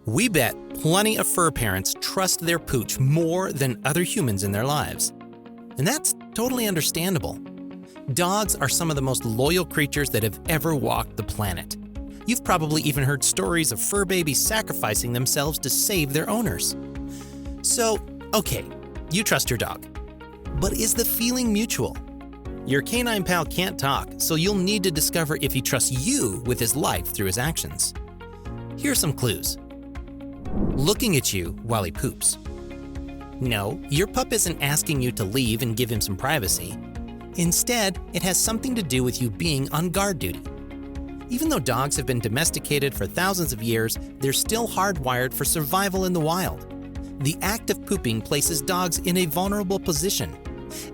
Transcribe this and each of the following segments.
We bet plenty of fur parents trust their pooch more than other humans in their lives. And that's totally understandable. Dogs are some of the most loyal creatures that have ever walked the planet. You've probably even heard stories of fur babies sacrificing themselves to save their owners. So, okay, you trust your dog. But is the feeling mutual? Your canine pal can't talk, so you'll need to discover if he trusts you with his life through his actions. Here's some clues. Looking at you while he poops. No, your pup isn't asking you to leave and give him some privacy. Instead, it has something to do with you being on guard duty. Even though dogs have been domesticated for thousands of years, they're still hardwired for survival in the wild. The act of pooping places dogs in a vulnerable position,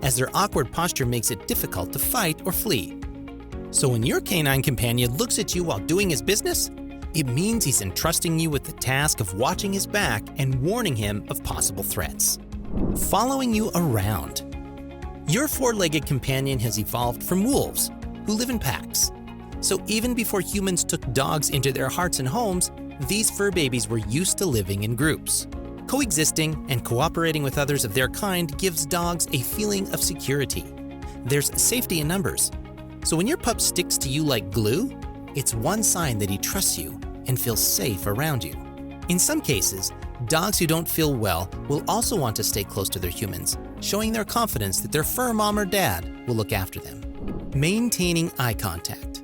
as their awkward posture makes it difficult to fight or flee. So when your canine companion looks at you while doing his business, it means he's entrusting you with the task of watching his back and warning him of possible threats. Following you around. Your four-legged companion has evolved from wolves, who live in packs. So even before humans took dogs into their hearts and homes, these fur babies were used to living in groups. Coexisting and cooperating with others of their kind gives dogs a feeling of security. There's safety in numbers. So when your pup sticks to you like glue, it's one sign that he trusts you and feels safe around you. In some cases, dogs who don't feel well will also want to stay close to their humans, showing their confidence that their fur mom or dad will look after them. Maintaining eye contact.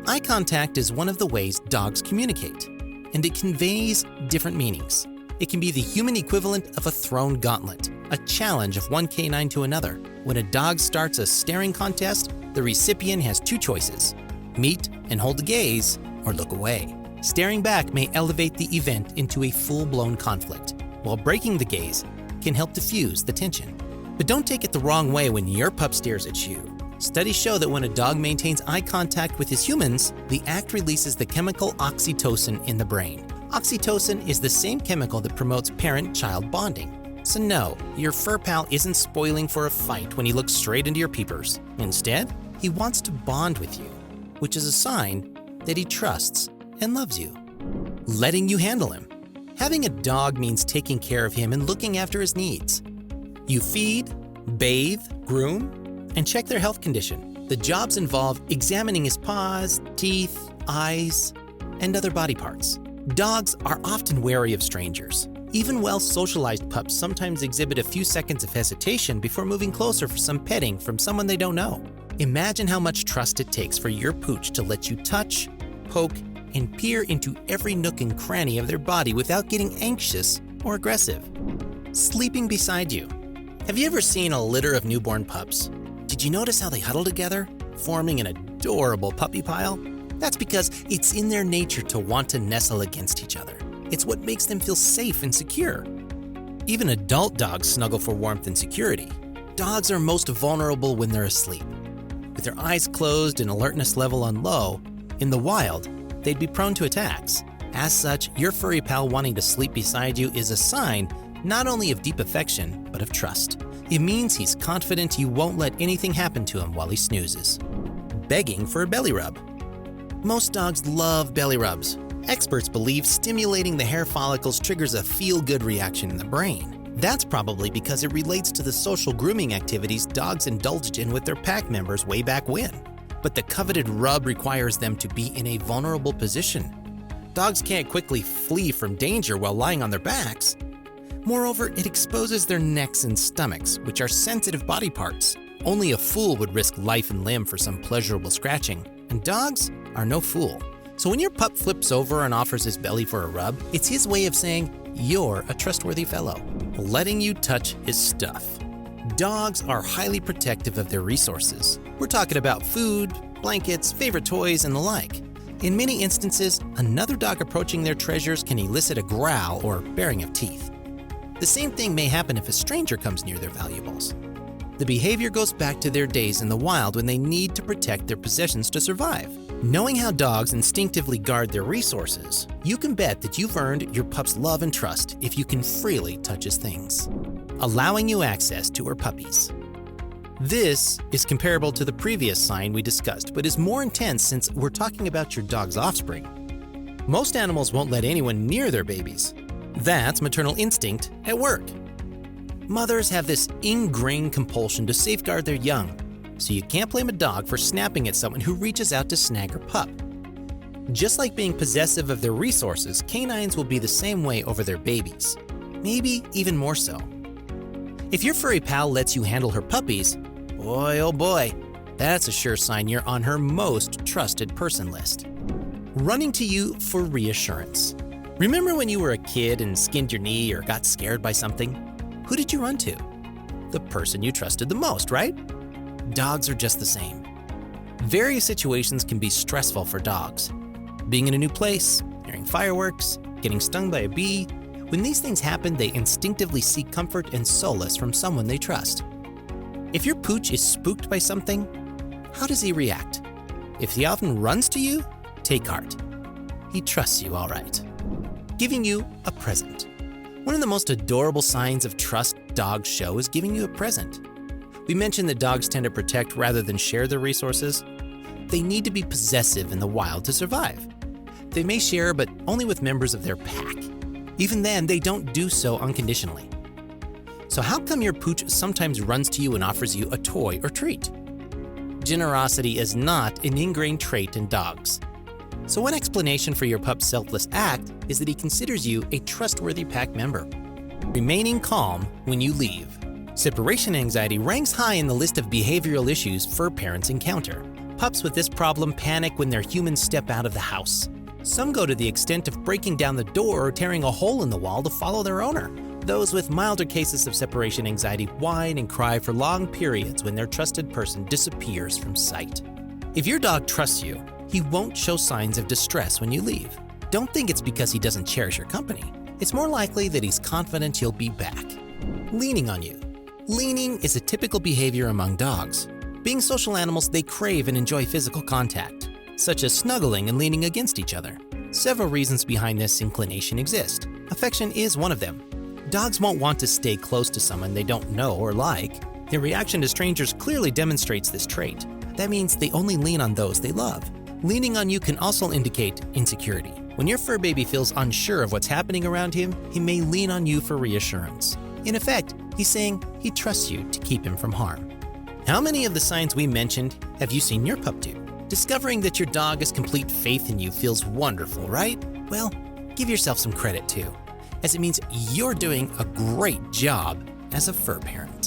Eye contact is one of the ways dogs communicate, and it conveys different meanings. It can be the human equivalent of a thrown gauntlet, a challenge of one canine to another. When a dog starts a staring contest, the recipient has two choices: meet and hold the gaze, or look away. Staring back may elevate the event into a full-blown conflict, while breaking the gaze can help diffuse the tension. But don't take it the wrong way when your pup stares at you. Studies show that when a dog maintains eye contact with his humans, the act releases the chemical oxytocin in the brain. Oxytocin is the same chemical that promotes parent-child bonding. So no, your fur pal isn't spoiling for a fight when he looks straight into your peepers. Instead, he wants to bond with you, which is a sign that he trusts and loves you. Letting you handle him. Having a dog means taking care of him and looking after his needs. You feed, bathe, groom, and check their health condition. The jobs involve examining his paws, teeth, eyes, and other body parts. Dogs are often wary of strangers. Even well-socialized pups sometimes exhibit a few seconds of hesitation before moving closer for some petting from someone they don't know. Imagine how much trust it takes for your pooch to let you touch, poke, and peer into every nook and cranny of their body without getting anxious or aggressive. Sleeping beside you. Have you ever seen a litter of newborn pups? Did you notice how they huddle together, forming an adorable puppy pile? That's because it's in their nature to want to nestle against each other. It's what makes them feel safe and secure. Even adult dogs snuggle for warmth and security. Dogs are most vulnerable when they're asleep. With their eyes closed and alertness level on low, in the wild, they'd be prone to attacks. As such, your furry pal wanting to sleep beside you is a sign not only of deep affection, but of trust. It means he's confident you won't let anything happen to him while he snoozes. Begging for a belly rub. Most dogs love belly rubs. Experts believe stimulating the hair follicles triggers a feel-good reaction in the brain. That's probably because it relates to the social grooming activities dogs indulged in with their pack members way back when. But the coveted rub requires them to be in a vulnerable position. Dogs can't quickly flee from danger while lying on their backs. Moreover, it exposes their necks and stomachs, which are sensitive body parts. Only a fool would risk life and limb for some pleasurable scratching, and dogs are no fool. So when your pup flips over and offers his belly for a rub, it's his way of saying, you're a trustworthy fellow, letting you touch his stuff. Dogs are highly protective of their resources. We're talking about food, blankets, favorite toys, and the like. In many instances, another dog approaching their treasures can elicit a growl or baring of teeth. The same thing may happen if a stranger comes near their valuables. The behavior goes back to their days in the wild when they need to protect their possessions to survive. Knowing how dogs instinctively guard their resources, you can bet that you've earned your pup's love and trust if you can freely touch his things. Allowing you access to her puppies. This is comparable to the previous sign we discussed, but is more intense since we're talking about your dog's offspring. Most animals won't let anyone near their babies. That's maternal instinct at work. Mothers have this ingrained compulsion to safeguard their young, so you can't blame a dog for snapping at someone who reaches out to snag her pup. Just like being possessive of their resources, canines will be the same way over their babies, maybe even more so. If your furry pal lets you handle her puppies, boy oh boy, that's a sure sign you're on her most trusted person list. Running to you for reassurance. Remember when you were a kid and skinned your knee or got scared by something? Who did you run to? The person you trusted the most, right? Dogs are just the same. Various situations can be stressful for dogs. Being in a new place, hearing fireworks, getting stung by a bee. When these things happen, they instinctively seek comfort and solace from someone they trust. If your pooch is spooked by something, how does he react? If he often runs to you, take heart. He trusts you all right. Giving you a present. One of the most adorable signs of trust dogs show is giving you a present. We mentioned that dogs tend to protect rather than share their resources. They need to be possessive in the wild to survive. They may share, but only with members of their pack. Even then, they don't do so unconditionally. So how come your pooch sometimes runs to you and offers you a toy or treat? Generosity is not an ingrained trait in dogs. So one explanation for your pup's selfless act is that he considers you a trustworthy pack member. Remaining calm when you leave. Separation anxiety ranks high in the list of behavioral issues fur parents encounter. Pups with this problem panic when their humans step out of the house. Some go to the extent of breaking down the door or tearing a hole in the wall to follow their owner. Those with milder cases of separation anxiety whine and cry for long periods when their trusted person disappears from sight. If your dog trusts you, he won't show signs of distress when you leave. Don't think it's because he doesn't cherish your company. It's more likely that he's confident you'll be back. Leaning on you. Leaning is a typical behavior among dogs. Being social animals, they crave and enjoy physical contact, such as snuggling and leaning against each other. Several reasons behind this inclination exist. Affection is one of them. Dogs won't want to stay close to someone they don't know or like. Their reaction to strangers clearly demonstrates this trait. That means they only lean on those they love. Leaning on you can also indicate insecurity. When your fur baby feels unsure of what's happening around him, he may lean on you for reassurance. In effect, he's saying he trusts you to keep him from harm. How many of the signs we mentioned have you seen your pup do? Discovering that your dog has complete faith in you feels wonderful, right? Well, give yourself some credit too, as it means you're doing a great job as a fur parent.